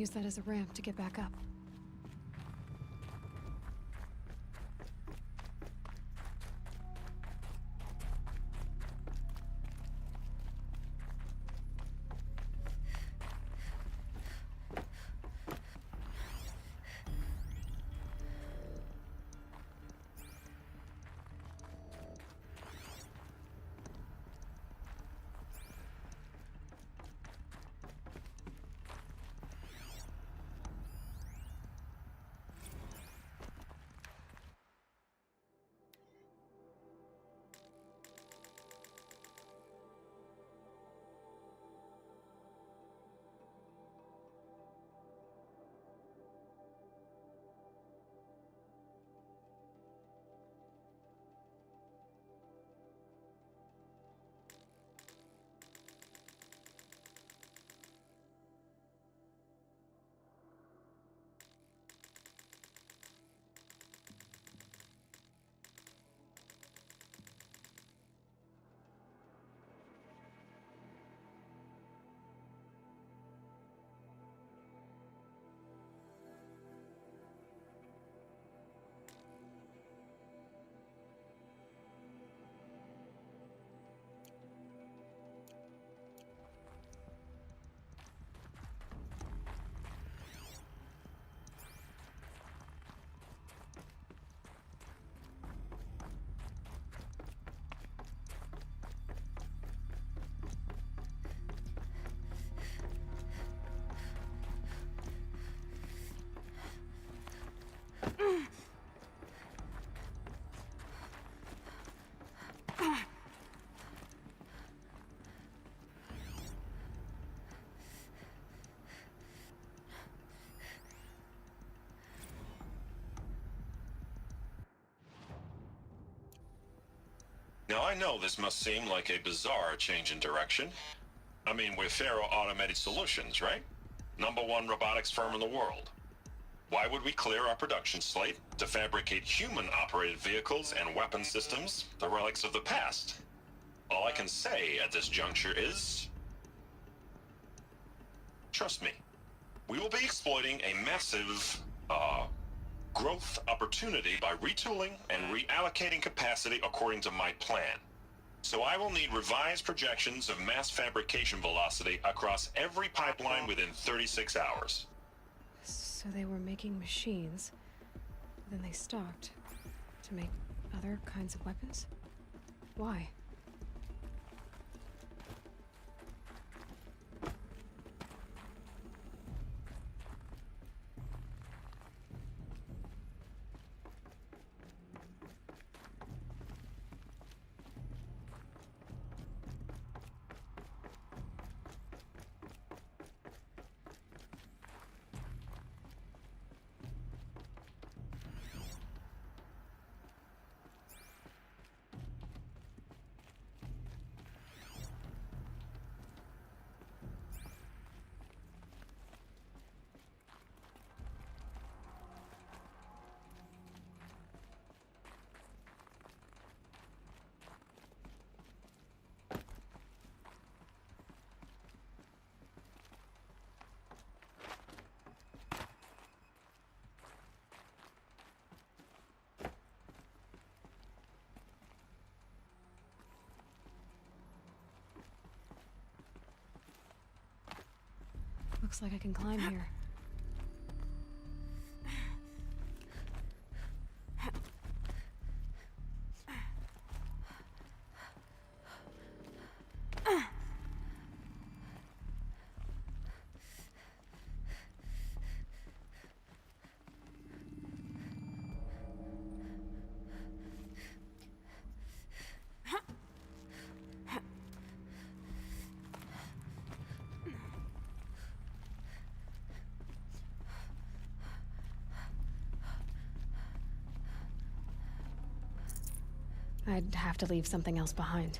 use that as a ramp to get back up. Now I know this must seem like a bizarre change in direction. I mean, we're Faro Automated Solutions, right? #1 robotics firm in the world. Why would we clear our production slate to fabricate human-operated vehicles and weapon systems, the relics of the past? All I can say at this juncture is... trust me. We will be exploiting a massive, growth opportunity by retooling and reallocating capacity according to my plan. So I will need revised projections of mass fabrication velocity across every pipeline within 36 hours. So they were making machines, then they stopped to make other kinds of weapons? Why? Looks like I can climb here. I'd have to leave something else behind.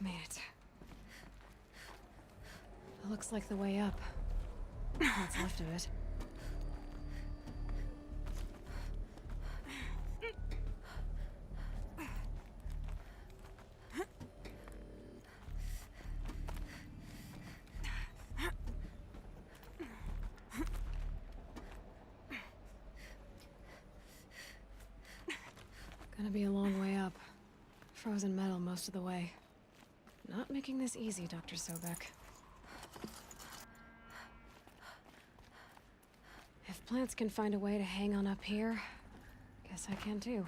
Made it. It looks like the way up. What's left of it. Gonna be a long way up. Frozen metal most of the way. Not making this easy, Dr. Sobek. If plants can find a way to hang on up here, guess I can too.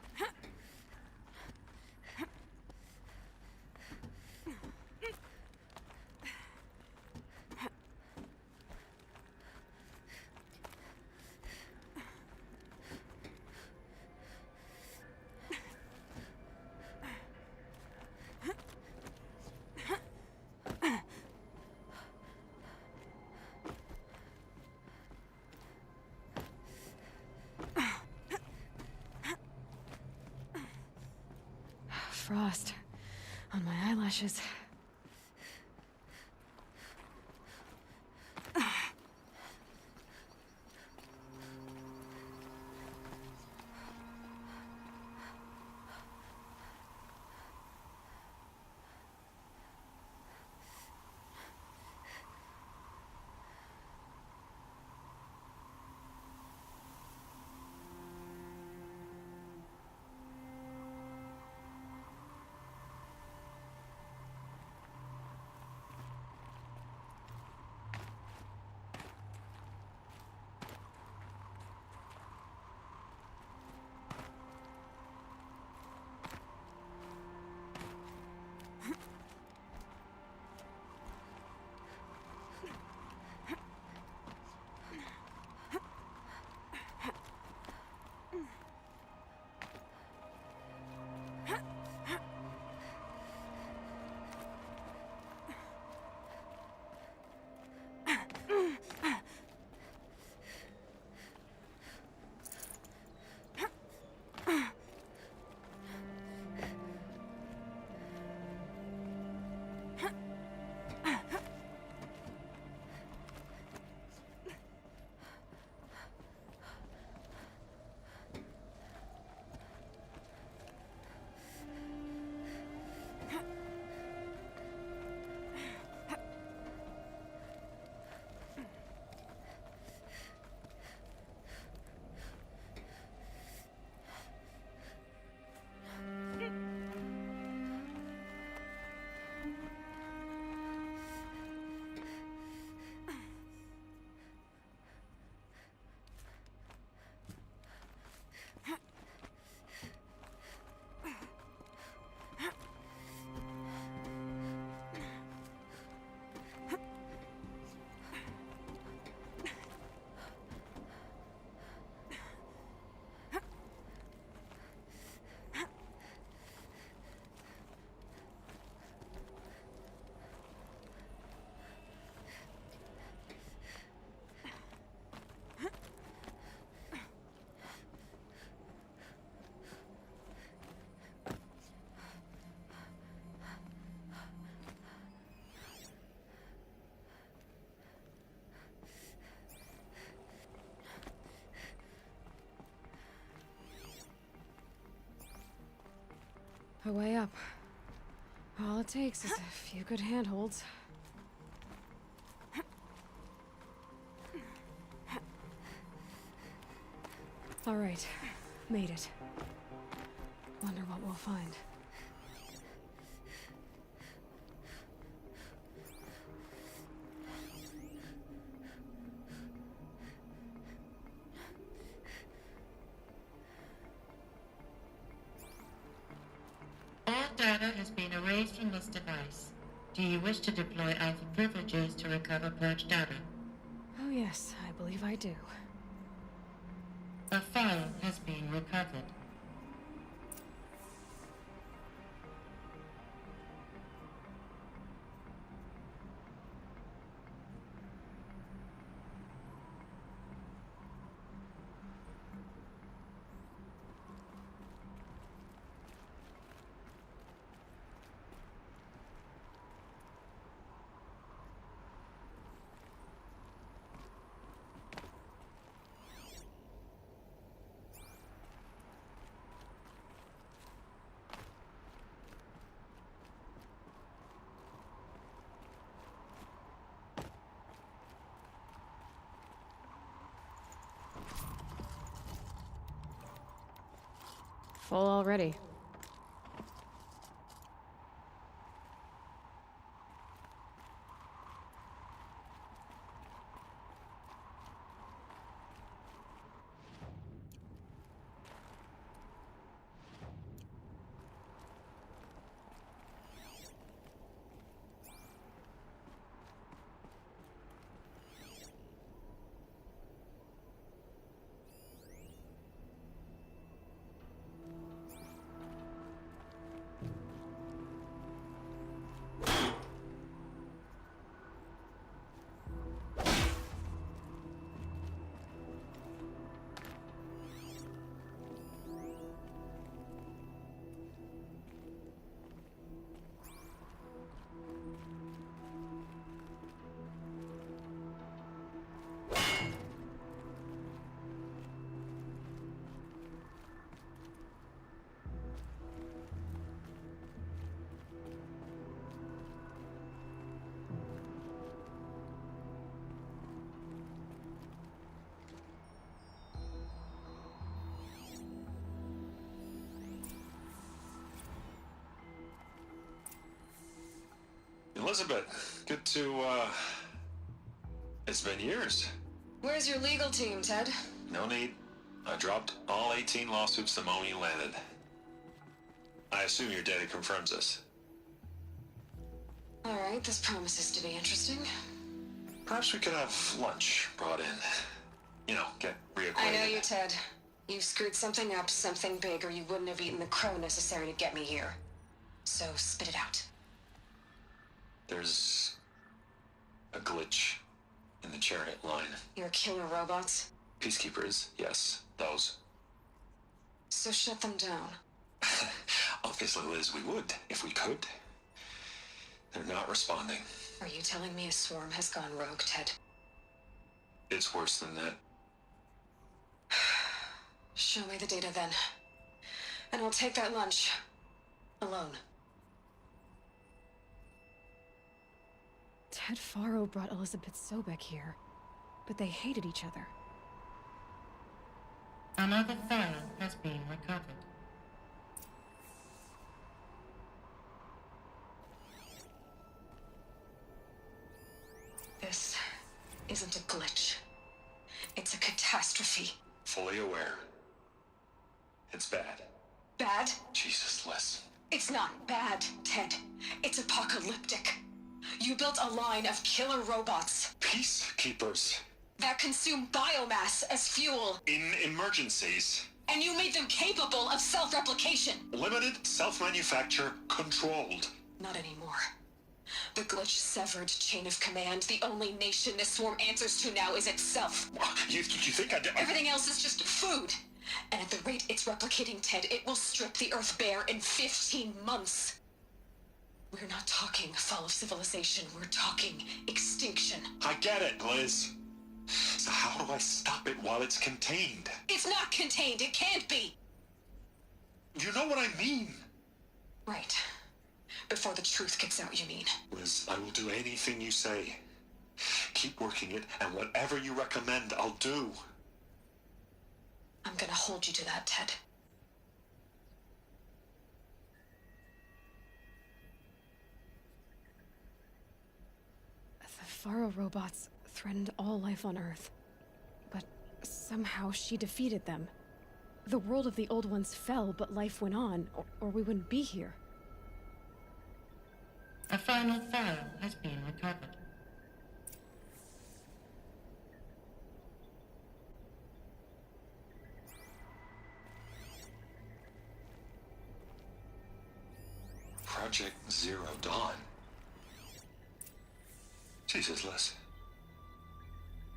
Frost on my eyelashes. A way up. All it takes is a few good handholds. All right, made it. Wonder what we'll find. All data has been erased from this device. Do you wish to deploy Alpha privileges to recover purged data? Oh yes, I believe I do. A file has been recovered. Full already. Elizabeth, good to, it's been years. Where's your legal team, Ted? No need. I dropped all 18 lawsuits the moment you landed. I assume your data confirms this. All right, this promises to be interesting. Perhaps we could have lunch brought in. You know, get reacquainted. I know you, Ted. You screwed something up, something big, or you wouldn't have eaten the crow necessary to get me here. So spit it out. There's a glitch in the chariot line. Your killer robots? Peacekeepers, yes, those. So shut them down. Obviously, Liz, we would, if we could. They're not responding. Are you telling me a swarm has gone rogue, Ted? It's worse than that. Show me the data then. And I'll take that lunch. Alone. Ted Faro brought Elizabeth Sobek here, but they hated each other. Another file has been recovered. This isn't a glitch. It's a catastrophe. Fully aware. It's bad. Bad? Jesus, Liz. It's not bad, Ted. It's apocalyptic. You built a line of killer robots Peacekeepers. that consume biomass as fuel, In emergencies. and you made them capable of self-replication. Limited, self-manufacture, controlled. Not anymore. The glitch severed chain of command. The only nation this swarm answers to now is itself. You think I did? Everything else is just food. And at the rate it's replicating, Ted, it will strip the Earth bare in 15 months. We're not talking fall of civilization. We're talking extinction. I get it, Liz. So how do I stop it while it's contained? It's not contained. It can't be. You know what I mean. Right. Before the truth gets out, you mean? Liz, I will do anything you say. Keep working it, and whatever you recommend, I'll do. I'm gonna hold you to that, Ted. The Faro robots threatened all life on Earth. But somehow she defeated them. The world of the Old Ones fell, but life went on, or we wouldn't be here. A final file has been recovered. Project Zero Dawn. Jesus, Liz.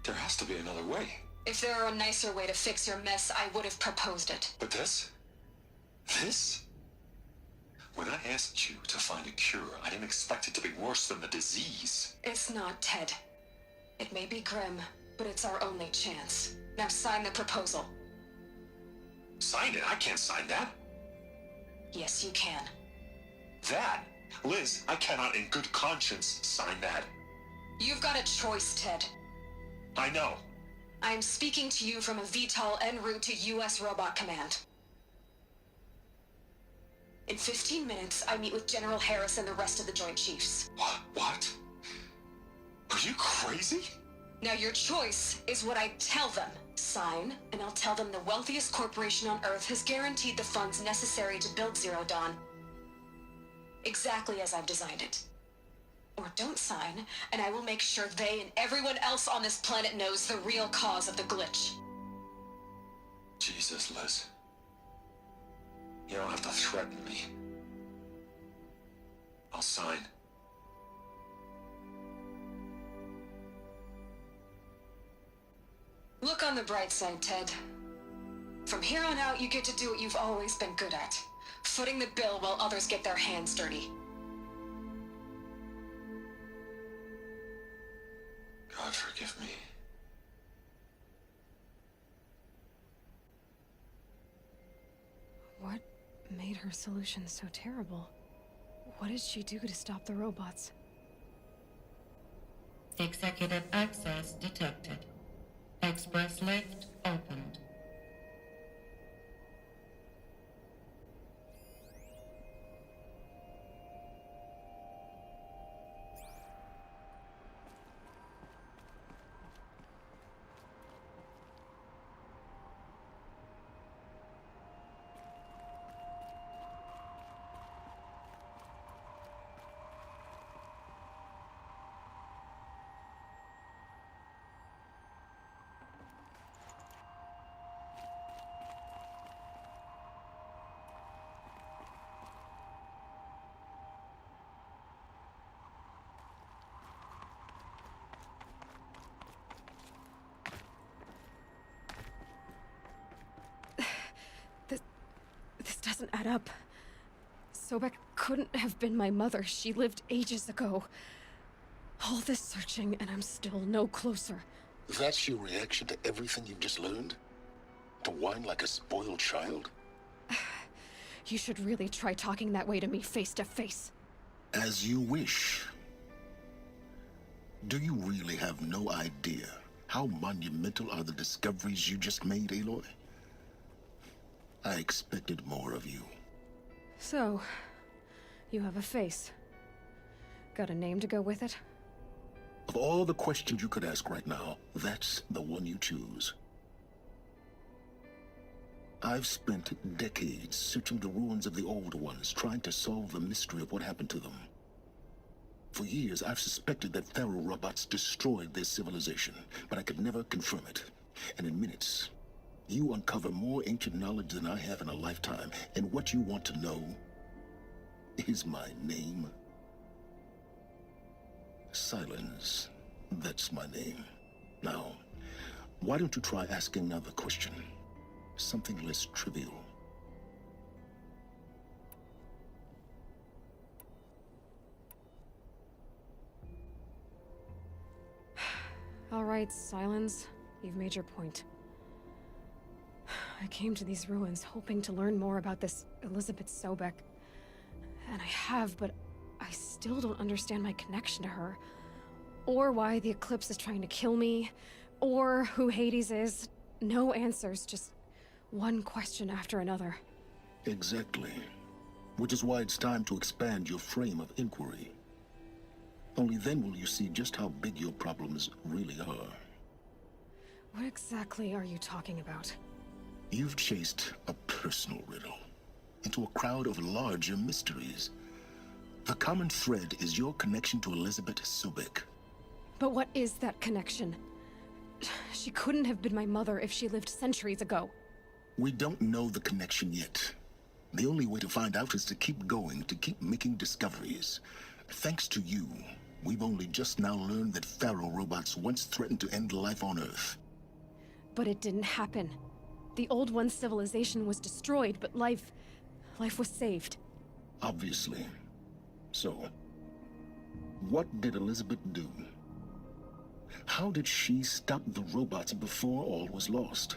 There has to be another way. If there were a nicer way to fix your mess, I would have proposed it. But this? This? When I asked you to find a cure, I didn't expect it to be worse than the disease. It's not, Ted. It may be grim, but it's our only chance. Now sign the proposal. Sign it? I can't sign that. Yes, you can. That? Liz, I cannot in good conscience sign that. You've got a choice, Ted. I know. I'm speaking to you from a VTOL en route to U.S. Robot Command. In 15 minutes, I meet with General Harris and the rest of the Joint Chiefs. What? Are you crazy? Now your choice is what I tell them. Sign, and I'll tell them the wealthiest corporation on Earth has guaranteed the funds necessary to build Zero Dawn. Exactly as I've designed it. Or don't sign, and I will make sure they and everyone else on this planet knows the real cause of the glitch. Jesus, Liz. You don't have to threaten me. I'll sign. Look on the bright side, Ted. From here on out, you get to do what you've always been good at. Footing the bill while others get their hands dirty. God forgive me. What made her solution so terrible? What did she do to stop the robots? Executive access detected. Express lift opened. This doesn't add up. Sobek couldn't have been my mother. She lived ages ago. All this searching, and I'm still no closer. That's your reaction to everything you've just learned? To whine like a spoiled child? You should really try talking that way to me face to face. As you wish. Do you really have no idea how monumental are the discoveries you just made, Aloy? I expected more of you. So, you have a face. Got a name to go with it? Of all the questions you could ask right now, that's the one you choose. I've spent decades searching the ruins of the Old Ones, trying to solve the mystery of what happened to them. For years, I've suspected that Faro robots destroyed their civilization, but I could never confirm it. And in minutes, you uncover more ancient knowledge than I have in a lifetime, and what you want to know is my name. Silence. That's my name. Now, why don't you try asking another question? Something less trivial. All right, Silence. You've made your point. I came to these ruins hoping to learn more about this Elizabeth Sobek. And I have, but I still don't understand my connection to her. Or why the Eclipse is trying to kill me. Or who Hades is. No answers, just one question after another. Exactly. Which is why it's time to expand your frame of inquiry. Only then will you see just how big your problems really are. What exactly are you talking about? You've chased a personal riddle into a crowd of larger mysteries. The common thread is your connection to Elizabeth Sobek. But what is that connection? She couldn't have been my mother if she lived centuries ago. We don't know the connection yet. The only way to find out is to keep going, to keep making discoveries. Thanks to you, we've only just now learned that Pharaoh robots once threatened to end life on Earth. But it didn't happen. The Old One's civilization was destroyed, but life was saved. Obviously. So, what did Elizabeth do? How did she stop the robots before all was lost?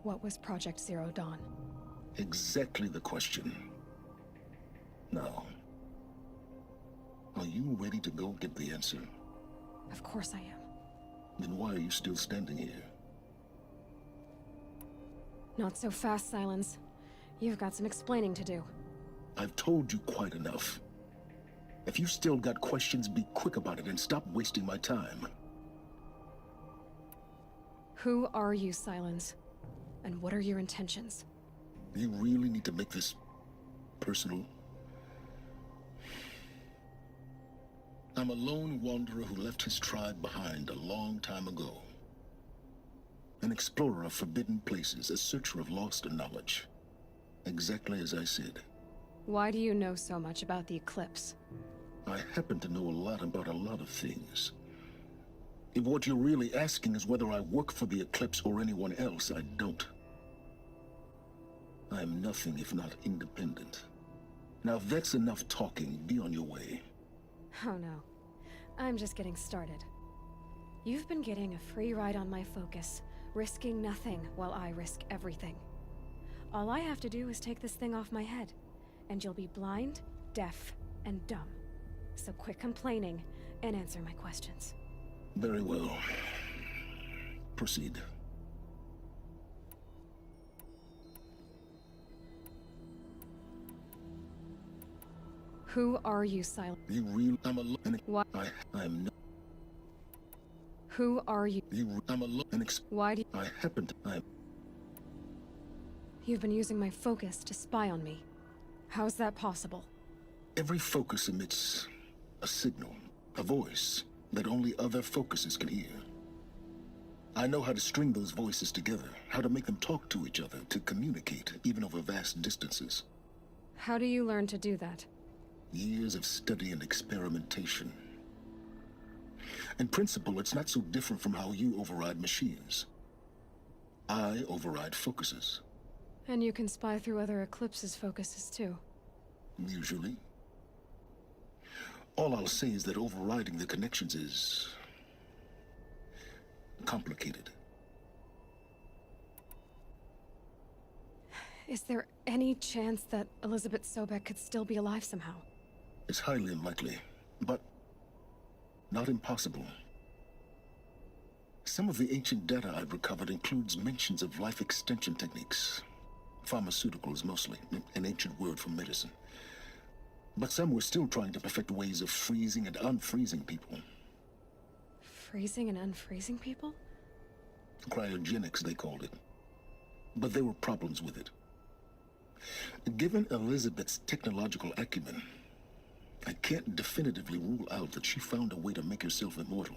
What was Project Zero Dawn? Exactly the question. Now, are you ready to go get the answer? Of course I am. Then why are you still standing here? Not so fast, Silence. You've got some explaining to do. I've told you quite enough. If you still got questions, be quick about it and stop wasting my time. Who are you, Silence? And what are your intentions? You really need to make this personal? I'm a lone wanderer who left his tribe behind a long time ago. An explorer of forbidden places, a searcher of lost knowledge. Exactly as I said. Why do you know so much about the Eclipse? I happen to know a lot about a lot of things. If what you're really asking is whether I work for the Eclipse or anyone else, I don't. I am nothing if not independent. Now if that's enough talking, be on your way. Oh no. I'm just getting started. You've been getting a free ride on my focus, risking nothing while I risk everything. All I have to do is take this thing off my head, and you'll be blind, deaf, and dumb. So quit complaining and answer my questions. Very well. Proceed. Who are you, Silence? You real? I'm a What? I'm not. Who are you? I'm a Why do you... I happen to. You've been using my focus to spy on me. How's that possible? Every focus emits a signal, a voice that only other focuses can hear. I know how to string those voices together, how to make them talk to each other, to communicate, even over vast distances. How do you learn to do that? Years of study and experimentation. In principle, it's not so different from how you override machines. I override focuses. And you can spy through other Eclipse's focuses too. Usually. All I'll say is that overriding the connections is complicated. Is there any chance that Elizabeth Sobek could still be alive somehow? It's highly unlikely, but not impossible. Some of the ancient data I've recovered includes mentions of life extension techniques. Pharmaceuticals mostly, an ancient word for medicine. But some were still trying to perfect ways of freezing and unfreezing people. Freezing and unfreezing people? Cryogenics, they called it. But there were problems with it. Given Elizabeth's technological acumen, I can't definitively rule out that she found a way to make herself immortal.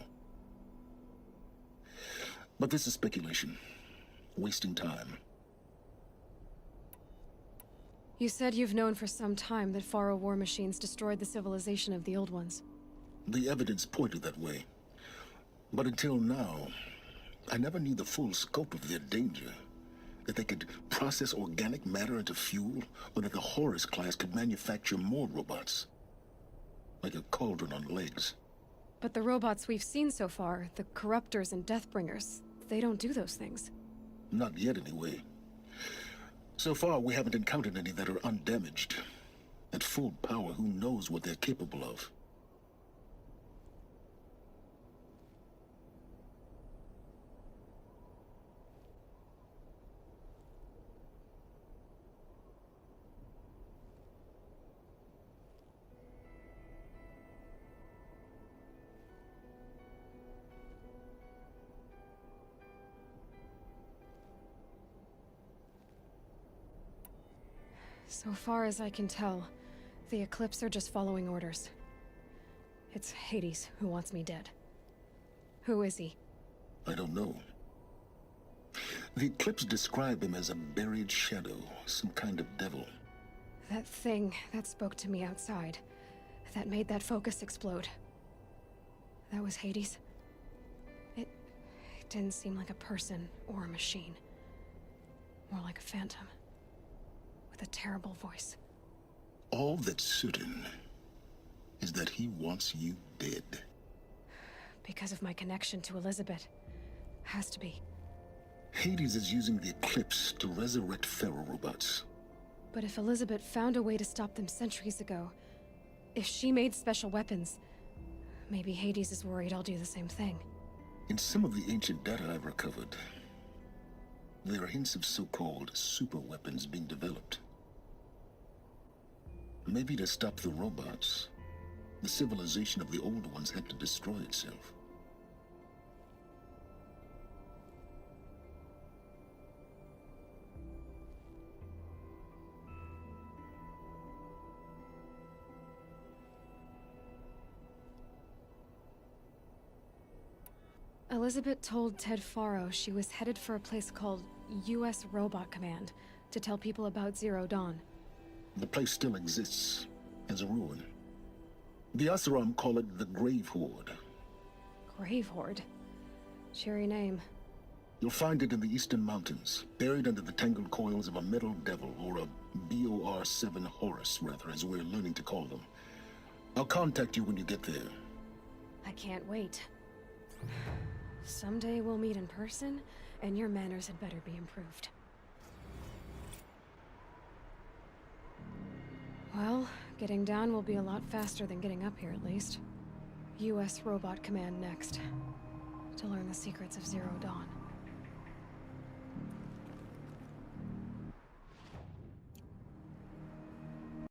But this is speculation. Wasting time. You said you've known for some time that Pharaoh war machines destroyed the civilization of the Old Ones. The evidence pointed that way. But until now, I never knew the full scope of their danger. That they could process organic matter into fuel, or that the Horus class could manufacture more robots. Like a cauldron on legs. But the robots we've seen so far, the Corruptors and Deathbringers, they don't do those things. Not yet, anyway. So far, we haven't encountered any that are undamaged. At full power, who knows what they're capable of? So far as I can tell, the Eclipse are just following orders. It's Hades who wants me dead. Who is he? I don't know. The Eclipse describe him as a buried shadow, some kind of devil. That thing that spoke to me outside, that made that focus explode. That was Hades? It didn't seem like a person or a machine. More like a phantom. With a terrible voice. All that's certain is that he wants you dead. Because of my connection to Elizabeth. Has to be. Hades is using the Eclipse to resurrect Pharaoh robots. But if Elizabeth found a way to stop them centuries ago, if she made special weapons, maybe Hades is worried I'll do the same thing. In some of the ancient data I've recovered, there are hints of so-called super weapons being developed. Maybe to stop the robots, the civilization of the old ones had to destroy itself. Elizabeth told Ted Faro she was headed for a place called U.S. Robot Command to tell people about Zero Dawn. The place still exists, as a ruin. The Asaram call it the Grave Horde. Grave Horde? Cheery name. You'll find it in the Eastern Mountains, buried under the tangled coils of a metal devil, or a BOR-7 Horus, rather, as we're learning to call them. I'll contact you when you get there. I can't wait. Someday we'll meet in person, and your manners had better be improved. Well, getting down will be a lot faster than getting up here, at least. U.S. Robot Command next. To learn the secrets of Zero Dawn.